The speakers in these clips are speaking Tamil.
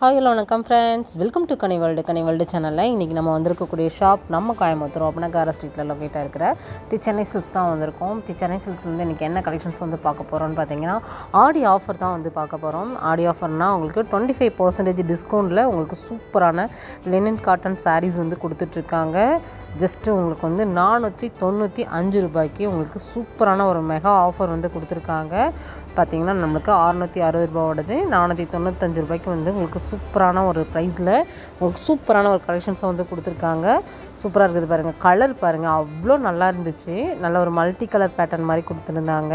ஹாய் ஹலோ வணக்கம் friends, welcome to Ghani world சேனலில் இன்றைக்கி நம்ம வந்திருக்கக்கூடிய ஷாப் நம்ம கோயம்புத்தூர் ஒப்பனக்கார ஸ்ட்ரீட்டில் லொக்கேட்டாக இருக்கிற தி சென்னை சில்க்ஸ் தான் வந்திருக்கோம். தி சென்னை சில்க்ஸ்லேருந்து இன்றைக்கி என்ன கலெக்ஷன்ஸ் வந்து பார்க்க போகிறோம்னு பார்த்தீங்கன்னா ஆடி ஆஃபர் தான் வந்து பார்க்க போகிறோம். ஆடி ஆஃபர்னால் உங்களுக்கு 25% டிஸ்கவுண்ட்டில் உங்களுக்கு சூப்பரான லினன் காட்டன் சாரீஸ் வந்து கொடுத்துட்ருக்காங்க. ஜஸ்ட்டு உங்களுக்கு வந்து 495 ரூபாய்க்கு உங்களுக்கு சூப்பரான ஒரு மெகா ஆஃபர் வந்து கொடுத்துருக்காங்க. பார்த்திங்கன்னா நம்மளுக்கு 660 ரூபாவோடது 495 ரூபாய்க்கு வந்து உங்களுக்கு சூப்பரான ஒரு ப்ரைஸில் உங்களுக்கு சூப்பரான ஒரு கலெக்ஷன்ஸை வந்து கொடுத்துருக்காங்க. சூப்பராக இருக்குது பாருங்கள், கலர் பாருங்கள் அவ்வளோ நல்லா இருந்துச்சு. நல்ல ஒரு மல்டி கலர் பேட்டர்ன் மாதிரி கொடுத்துருந்தாங்க.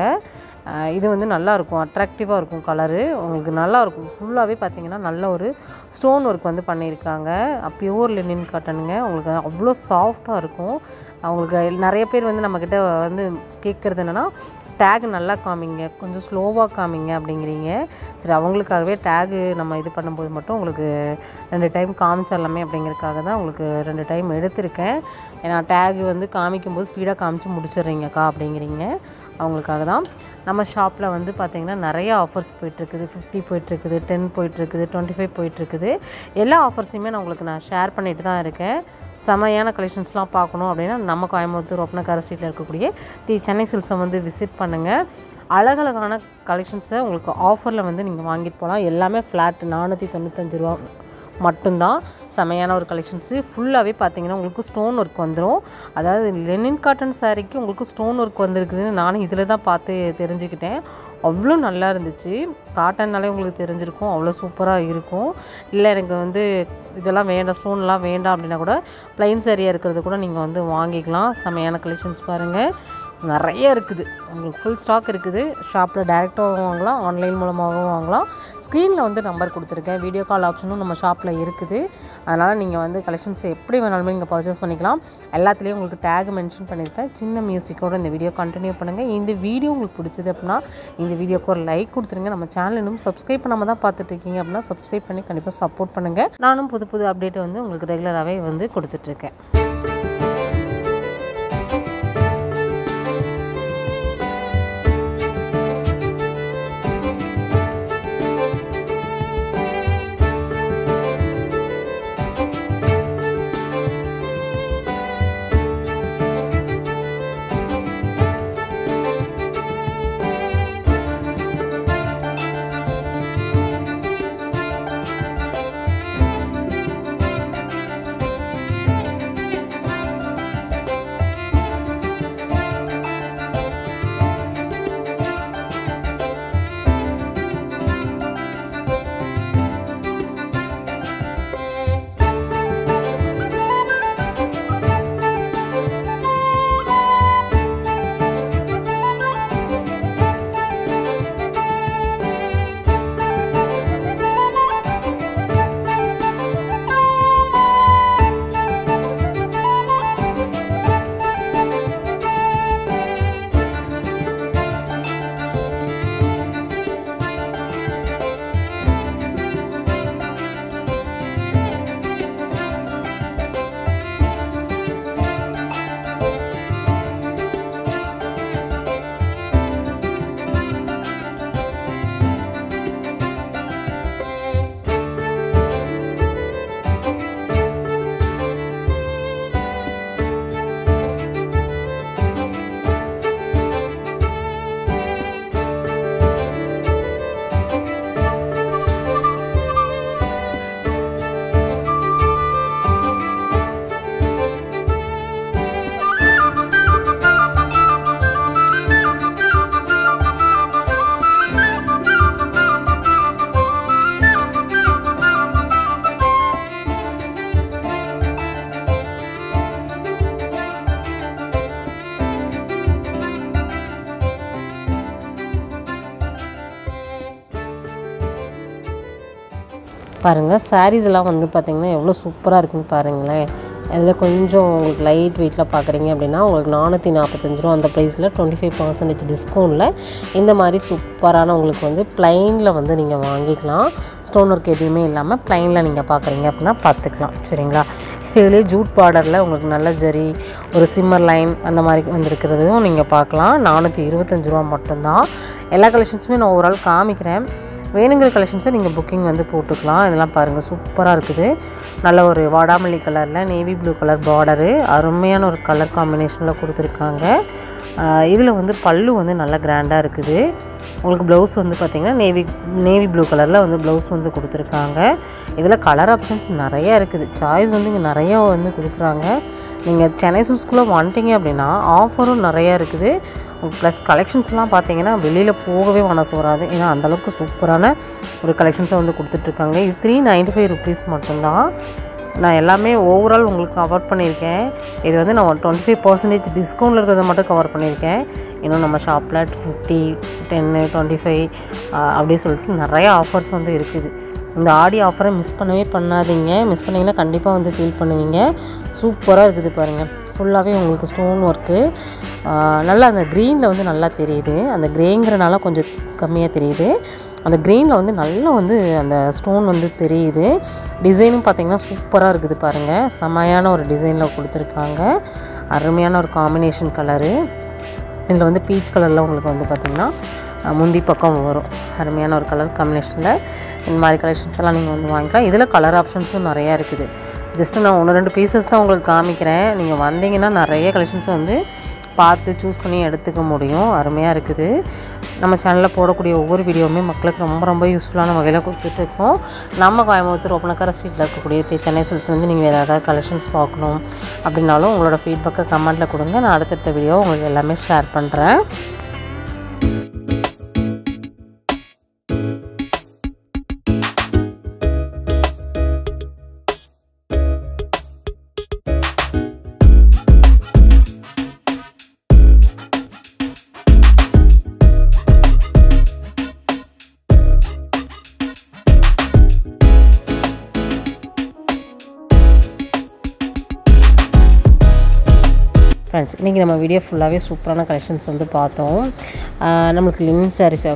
இது வந்து நல்லாயிருக்கும், அட்ராக்டிவாக இருக்கும் கலரு, உங்களுக்கு நல்லாயிருக்கும். ஃபுல்லாகவே பார்த்திங்கன்னா நல்ல ஒரு ஸ்டோன் ஒர்க் வந்து பண்ணியிருக்காங்க. பியூர் லினன் காட்டனுங்க, உங்களுக்கு அவ்வளோ சாஃப்டாக இருக்கும். அவங்களுக்கு நிறைய பேர் வந்து நம்மக்கிட்ட வந்து கேட்குறது என்னென்னா டேக் நல்லா காமிங்க, கொஞ்சம் ஸ்லோவாக காமிங்க அப்படிங்கிறீங்க. சரி, அவங்களுக்காகவே டேகு நம்ம இது பண்ணும்போது மட்டும் உங்களுக்கு 2 டைம் காமிச்சிடலாமே அப்படிங்கிறதுக்காக தான் உங்களுக்கு 2 டைம் எடுத்திருக்கேன். ஏன்னா டேகு வந்து காமிக்கும்போது ஸ்பீடாக காமிச்சு முடிச்சிடுறீங்கக்கா அப்படிங்கிறீங்க. அவங்களுக்காக தான். நம்ம ஷாப்பில் வந்து பார்த்திங்கன்னா நிறைய ஆஃபர்ஸ் போயிட்டுருக்குது. 50 போயிட்டுருக்குது, 10 போயிட்டுருக்குது, 25 போயிட்டுருக்குது. எல்லா ஆஃபர்ஸையுமே நான் உங்களுக்கு ஷேர் பண்ணிட்டு தான் இருக்கேன். செமையான கலெக்ஷன்ஸ்லாம் பார்க்கணும் அப்படின்னா நம்ம கோயம்புத்தூர் ஒப்பனக்கார ஸ்ட்ரீட்டில் இருக்கக்கூடிய தி சென்னை சில்க்ஸை வந்து விசிட் பண்ணுங்கள். அழகழகான கலெக்ஷன்ஸை உங்களுக்கு ஆஃபரில் வந்து நீங்கள் வாங்கிட்டு போகலாம். எல்லாமே ஃப்ளாட் 495 ரூபா மட்டும்தான். செமையான ஒரு கலெக்ஷன்ஸு. ஃபுல்லாகவே பார்த்திங்கன்னா உங்களுக்கு ஸ்டோன் ஒர்க் வந்துடும். அதாவது லெனின் காட்டன் சாரீக்கு உங்களுக்கு ஸ்டோன் ஒர்க் வந்துருக்குதுன்னு நானும் இதில் தான் பார்த்து தெரிஞ்சுக்கிட்டேன். அவ்வளோ நல்லா இருந்துச்சு. காட்டன்னாலே உங்களுக்கு தெரிஞ்சிருக்கும், அவ்வளோ சூப்பராக இருக்கும். இல்லை எனக்கு வந்து இதெல்லாம் வேண்டாம், ஸ்டோன்லாம் வேண்டாம் அப்படின்னா கூட ப்ளைன் சாரியாக இருக்கிறது கூட நீங்கள் வந்து வாங்கிக்கலாம். செமையான கலெக்ஷன்ஸ் பாருங்கள், நிறைய இருக்குது. உங்களுக்கு ஃபுல் ஸ்டாக் இருக்குது. ஷாப்பில் டைரெக்டாகவும் வாங்கலாம், ஆன்லைன் மூலமாகவும் வாங்கலாம். ஸ்க்ரீனில் வந்து நம்பர் கொடுத்துருக்கேன். வீடியோ கால் ஆப்ஷனும் நம்ம ஷாப்பில் இருக்குது. அதனால் நீங்கள் வந்து கலெக்ஷன்ஸ் எப்படி வேணாலுமே நீங்கள் பர்ச்சேஸ் பண்ணிக்கலாம். எல்லாத்துலேயும் உங்களுக்கு டேக் மென்ஷன் பண்ணியிருக்கேன். சின்ன மியூசிக்கோடு இந்த வீடியோ கண்டினியூ பண்ணுங்கள். இந்த வீடியோ உங்களுக்கு பிடிச்சது அப்படின்னா இந்த வீடியோக்கு ஒரு லைக் கொடுத்துருங்க. நம்ம சேனல் இன்னும் சப்ஸ்கிரைப் பண்ணாமல் தான் பார்த்துட்ருக்கீங்க அப்படின்னா சப்ஸ்கிரைப் பண்ணி கண்டிப்பாக சப்போர்ட் பண்ணுங்கள். நானும் புது புது அப்டேட்டை வந்து உங்களுக்கு ரெகுலராகவே வந்து கொடுத்துட்ருக்கேன். பாருங்கள், சாரீஸ்லாம் வந்து பார்த்திங்கன்னா எவ்வளோ சூப்பராக இருக்குதுன்னு பாருங்களேன். அதில் கொஞ்சம் உங்களுக்கு லைட் வெயிட்டில் பார்க்குறீங்க அப்படின்னா உங்களுக்கு 445 ரூபா அந்த ப்ரைஸில் 25% டிஸ்கவுண்ட்டில் இந்த மாதிரி சூப்பரான உங்களுக்கு வந்து ப்ளைனில் வந்து நீங்கள் வாங்கிக்கலாம். ஸ்டோன் ஒர்க் எதுவுமே இல்லாமல் ப்ளைனில் நீங்கள் பார்க்குறீங்க அப்படின்னா பார்த்துக்கலாம். சரிங்களா? இதுலேயே ஜூட் பார்டரில் உங்களுக்கு நல்ல ஜரி ஒரு சிம்மர் லைன் அந்த மாதிரி வந்திருக்கிறதும் நீங்கள் பார்க்கலாம். 425 ரூபா மட்டும்தான். எல்லா கலெக்ஷன்ஸுமே நான் ஓவரால் காமிக்கிறேன். வேணுங்கிற கலெக்ஷன்ஸை நீங்கள் புக்கிங் வந்து போட்டுக்கலாம். இதெல்லாம் பாருங்கள் சூப்பராக இருக்குது. நல்ல ஒரு வாடாமல்லி கலரில் நேவி ப்ளூ கலர் பார்டரு, அருமையான ஒரு கலர் காம்பினேஷனில் கொடுத்துருக்காங்க. இதில் வந்து பல்லு வந்து நல்லா கிராண்டாக இருக்குது. உங்களுக்கு ப்ளவுஸ் வந்து பார்த்திங்கன்னா நேவி ப்ளூ கலரில் வந்து ப்ளவுஸ் வந்து கொடுத்துருக்காங்க. இதில் கலர் ஆப்ஷன்ஸ் நிறையா இருக்குது. சாய்ஸ் வந்து இங்கே நிறையா வந்து கொடுக்குறாங்க. நீங்கள் சென்னை சில்க்ஸ்குள்ளே வந்துட்டீங்க அப்படின்னா ஆஃபரும் நிறையா இருக்குது. ப்ளஸ் கலெக்ஷன்ஸ்லாம் பார்த்தீங்கன்னா வெளியில் போகவே மனசு வராது. ஏன்னா அந்தளவுக்கு சூப்பரான ஒரு கலெக்ஷன்ஸை வந்து கொடுத்துட்ருக்காங்க. இது 395 rupees மட்டும்தான். நான் எல்லாமே ஓவரால் உங்களுக்கு கவர் பண்ணியிருக்கேன். இது வந்து நான் 25% டிஸ்கவுண்டில் இருக்கிறத மட்டும் கவர் பண்ணியிருக்கேன். இன்னும் நம்ம ஷாப்பில் 50, 10, 25 அப்படி சொல்லிட்டு நிறையா ஆஃபர்ஸ் வந்து இருக்குது. இந்த ஆடி ஆஃபரை மிஸ் பண்ணவே பண்ணாதீங்க. மிஸ் பண்ணிங்கன்னா கண்டிப்பாக வந்து ஃபீல் பண்ணுவீங்க. சூப்பராக இருக்குது பாருங்கள். ஃபுல்லாகவே உங்களுக்கு ஸ்டோன் ஒர்க்கு நல்லா அந்த க்ரீனில் வந்து நல்லா தெரியுது. அந்த க்ரேங்கிறனால கொஞ்சம் கம்மியாக தெரியுது. அந்த க்ரீனில் வந்து நல்லா வந்து அந்த ஸ்டோன் வந்து தெரியுது. டிசைனும் பார்த்திங்கன்னா சூப்பராக இருக்குது பாருங்கள். செமையான ஒரு டிசைனில் கொடுத்துருக்காங்க. அருமையான ஒரு காம்பினேஷன் கலரு. இதில் வந்து பீச் கலரில் உங்களுக்கு வந்து பார்த்திங்கன்னா முந்தி பக்கம் வரும். அருமையான ஒரு கலர் காம்பினேஷனில் இந்த மாதிரி கலெக்ஷன்ஸ் எல்லாம் நீங்கள் வந்து வாங்கிக்கலாம். இதில் கலர் ஆப்ஷன்ஸும் நிறையா இருக்குது. ஜஸ்ட்டு நான் 1-2 பீசஸ் தான் உங்களுக்கு காமிக்கிறேன். நீங்கள் வந்தீங்கன்னா நிறைய கலெக்ஷன்ஸை வந்து பார்த்து சூஸ் பண்ணி எடுத்துக்க முடியும். அருமையாக இருக்குது. நம்ம சேனலில் போடக்கூடிய ஒவ்வொரு வீடியோவுமே மக்களுக்கு ரொம்ப ரொம்ப யூஸ்ஃபுல்லான வகையில் கொடுத்துட்ருக்கோம். நம்ம கோயம்புத்தூர் ஒப்பனக்கார ஸ்ட்ரீட்டில் இருக்கக்கூடிய சென்னை சில்க்ஸ்லேருந்து நீங்கள் வேறு ஏதாவது கலெக்ஷன்ஸ் பார்க்கணும் அப்படின்னாலும் உங்களோட ஃபீட்பேக்கை கமெண்ட்டில் கொடுங்க. நான் அடுத்தடுத்த வீடியோ உங்களுக்கு எல்லாமே ஷேர் பண்ணுறேன். ஃப்ரெண்ட்ஸ், இன்றைக்கி நம்ம வீடியோ ஃபுல்லாகவே சூப்பரான கலெக்ஷன்ஸ் வந்து பார்த்தோம். நம்மளுக்கு லினன் சாரீஸ்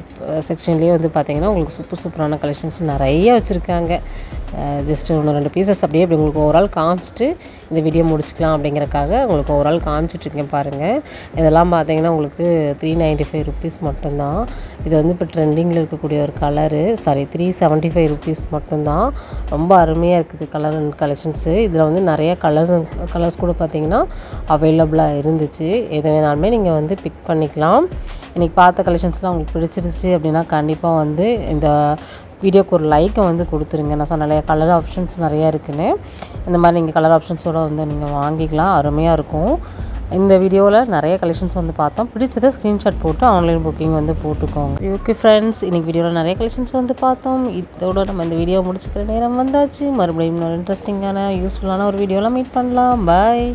செக்ஷன்லேயே வந்து பார்த்திங்கன்னா உங்களுக்கு சூப்பரான கலெக்ஷன்ஸ் நிறைய வச்சுருக்காங்க. ஜஸ்ட்டு 1-2 பீசஸ் அப்படியே அப்படி உங்களுக்கு ஓவரால் காமிச்சிட்டு இந்த வீடியோ முடிச்சுக்கலாம் அப்படிங்கிறக்காக உங்களுக்கு ஓவரால் காமிச்சிட்ருக்கேன் பாருங்கள். இதெல்லாம் பார்த்திங்கன்னா உங்களுக்கு 395 rupees மட்டும்தான். இது வந்து இப்போ ட்ரெண்டிங்கில் இருக்கக்கூடிய ஒரு கலரு. 375 rupees மட்டும்தான். ரொம்ப அருமையாக இருக்குது கலர் அண்ட் கலெக்ஷன்ஸு. இதில் வந்து நிறைய கலர்ஸ் கூட பார்த்திங்கன்னா அவைலபிளாக இருந்துச்சு. எது வேணாலுமே நீங்கள் வந்து பிக் பண்ணிக்கலாம். இன்றைக்கி பார்த்த கலெக்ஷன்ஸ்லாம் உங்களுக்கு பிடிச்சிருச்சு அப்படின்னா கண்டிப்பாக வந்து இந்த வீடியோக்கு ஒரு லைக்கை வந்து கொடுத்துருங்க. நான் சொன்ன நிறைய கலர் ஆப்ஷன்ஸ் நிறையா இருக்குன்னு. இந்த மாதிரி நீங்கள் கலர் ஆப்ஷன்ஸோடு வந்து நீங்கள் வாங்கிக்கலாம். அருமையாக இருக்கும். இந்த வீடியோவில் நிறைய கலெக்ஷன்ஸ் வந்து பார்த்தோம். பிடிச்சதை ஸ்க்ரீன்ஷாட் போட்டு ஆன்லைன் புக்கிங் வந்து போட்டுக்கோங்க. ஓகே ஃப்ரெண்ட்ஸ், இன்றைக்கி வீடியோவில் நிறைய கலெக்ஷன்ஸ் வந்து பார்த்தோம். இதோட நம்ம இந்த வீடியோ முடிச்சுக்கிற நேரம் வந்தாச்சு. மறுபடியும் ஒரு இன்ட்ரெஸ்டிங்கான யூஸ்ஃபுல்லான ஒரு வீடியோவில் மீட் பண்ணலாம். பாய்.